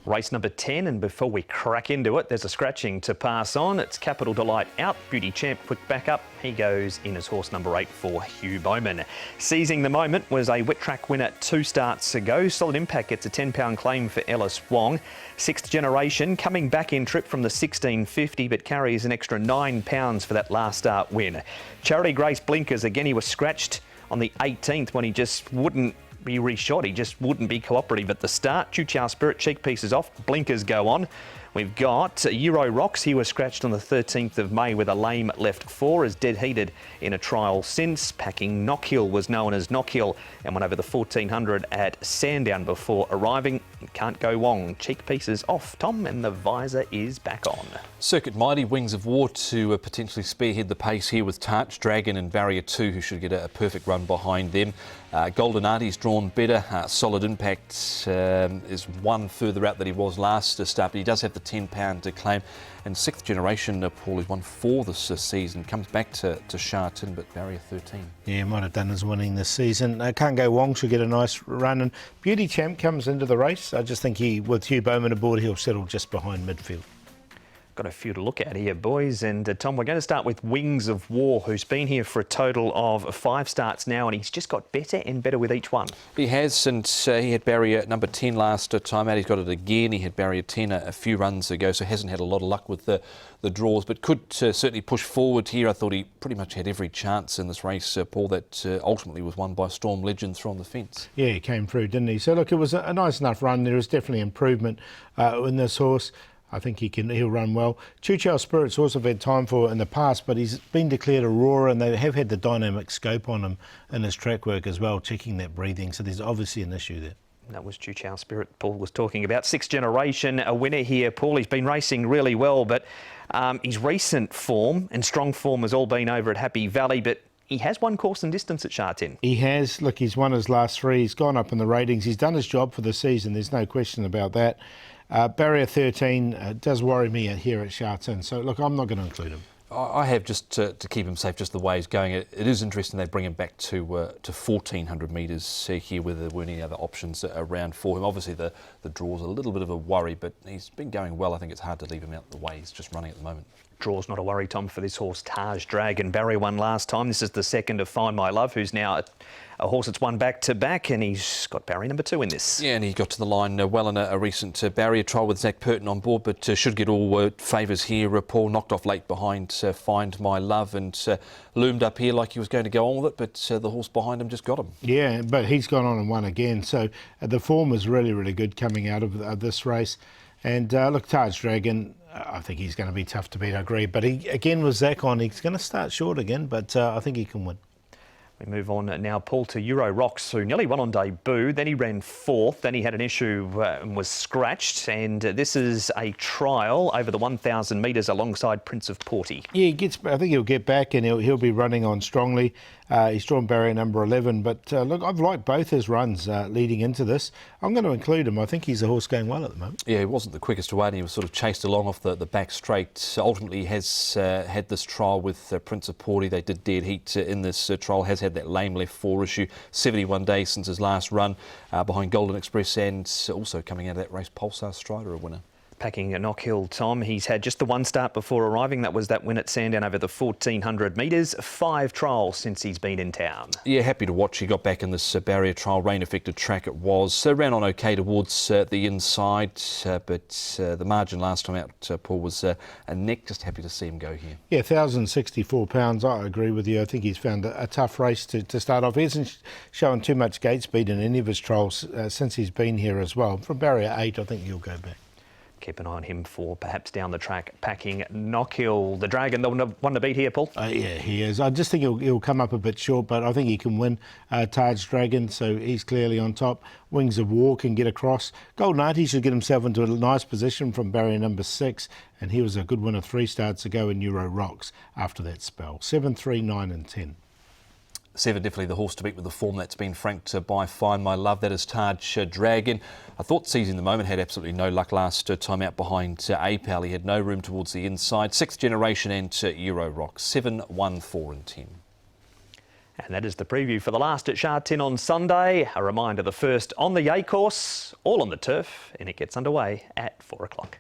Race number 10, and before we crack into it, there's a scratching to pass on. It's Capital Delight out, Beauty Champ quick back up. He goes in as horse number 8 for Hugh Bowman. Seizing the moment was a wet track winner 2 starts ago. Solid Impact gets a £10 claim for Ellis Wong. Sixth Generation coming back in trip from the 1650, but carries an extra £9 for that last start win. Charity Grace Blinkers, again, he was scratched on the 18th when he just wouldn't be reshot. He just wouldn't be cooperative at the start. Choo Chow Spirit, cheek pieces off, blinkers go on. We've got Euro Rocks. He was scratched on the 13th of May with a lame left 4, as dead heated in a trial since. Packing Knockhill was known as Knockhill and went over the 1400 at Sandown before arriving. Can't go wrong. Cheek pieces off, Tom, and the visor is back on. Circuit Mighty, Wings of War to potentially spearhead the pace here with Tarch Dragon and Barrier 2, who should get a perfect run behind them. Golden Artie's drawn better. Solid Impact is one further out than he was last start, but he does have the £10 to claim. And Sixth Generation, Paul, has won 4 this season. Comes back to Sha Tin, but Barrier 13. Yeah, might have done his winning this season. Can't Go Wong should get a nice run. And Beauty Champ comes into the race. I just think with Hugh Bowman aboard, he'll settle just behind midfield. Got a few to look at here, boys. And Tom, we're going to start with Wings of War, who's been here for a total of 5 starts now, and he's just got better and better with each one. He has, and he had barrier number 10 last time out. He's got it again. He had barrier 10 a few runs ago, so hasn't had a lot of luck with the draws, but could certainly push forward here. I thought he pretty much had every chance in this race, Paul, that ultimately was won by Storm Legend through on the fence. Yeah, he came through, didn't he? So, look, it was a nice enough run. There is definitely improvement in this horse. I think he'll run well. Choo Chow Spirit's also had time for it in the past, but he's been declared a roarer, and they have had the dynamic scope on him in his track work as well, checking that breathing. So there's obviously an issue there. That was Choo Chow Spirit Paul was talking about. Sixth Generation, a winner here, Paul. He's been racing really well, but his recent form and strong form has all been over at Happy Valley, but he has won course and distance at Sha Tin. He has. Look, he's won his last 3. He's gone up in the ratings. He's done his job for the season. There's no question about that. Barrier 13 does worry me here at Sha Tin. So, look, I'm not going to include him. I have, just to keep him safe, just the way he's going. It is interesting they bring him back to 1,400 metres here, where there weren't any other options around for him. Obviously, the draw's a little bit of a worry, but he's been going well. I think it's hard to leave him out the way he's just running at the moment. Draw's not a worry, Tom, for this horse, Taj Dragon. Barrier won last time. This is the second of Find My Love, who's now a horse that's won back-to-back, and he's got barrier number 2 in this. Yeah, and he got to the line well in a recent barrier trial with Zach Purton on board, but should get all favours here. Paul knocked off late behind Find My Love and loomed up here like he was going to go on with it, but the horse behind him just got him. Yeah, but he's gone on and won again. So the form is really, really good coming out of this race. And look, Taj Dragon, I think he's going to be tough to beat, I agree. But he, again, with Zach on, he's going to start short again, but I think he can win. We move on now, Paul, to Euro Rocks, who nearly won on debut. Then he ran 4th. Then he had an issue and was scratched. And this is a trial over the 1,000 metres alongside Prince of Porty. Yeah, I think he'll get back and he'll be running on strongly. He's drawn barrier number 11. But look, I've liked both his runs leading into this. I'm going to include him. I think he's a horse going well at the moment. Yeah, he wasn't the quickest away, and he was sort of chased along off the back straight. Ultimately, he has had this trial with Prince of Porty. They did dead heat in this trial. Has had that lame left 4 issue. 71 days since his last run behind Golden Express, and also coming out of that race, Pulsar Strider, a winner. Packing a Knockhill, Tom. He's had just the 1 start before arriving. That was that win at Sandown over the 1,400 metres. 5 trials since he's been in town. Yeah, happy to watch. He got back in this barrier trial, rain-affected track it was. So ran on okay towards the inside, but the margin last time out, Paul, was a neck. Just happy to see him go here. Yeah, £1,064. I agree with you. I think he's found a tough race to start off. He hasn't shown too much gate speed in any of his trials since he's been here as well. From barrier 8, I think he'll go back. Keep an eye on him for perhaps down the track. Packing Knockhill, the Dragon, the one to beat here, Paul. Yeah, he is. I just think he'll come up a bit short, but I think he can win. Taj Dragon, so he's clearly on top. Wings of War can get across. Golden Artie should get himself into a nice position from barrier number 6, and he was a good winner 3 starts ago in Euro Rocks after that spell. 7, 3, 9 and 10. 7, definitely the horse to beat with the form that's been franked by Find My Love. That is Taj Dragon. I thought Seizing the Moment had absolutely no luck last time out behind APAL. He had no room towards the inside. Sixth Generation and Euro Rock. 7, 1, 4 and 10. And that is the preview for the last at Sha Tin on Sunday. A reminder, the first on the Yea course, all on the turf, and it gets underway at 4 o'clock.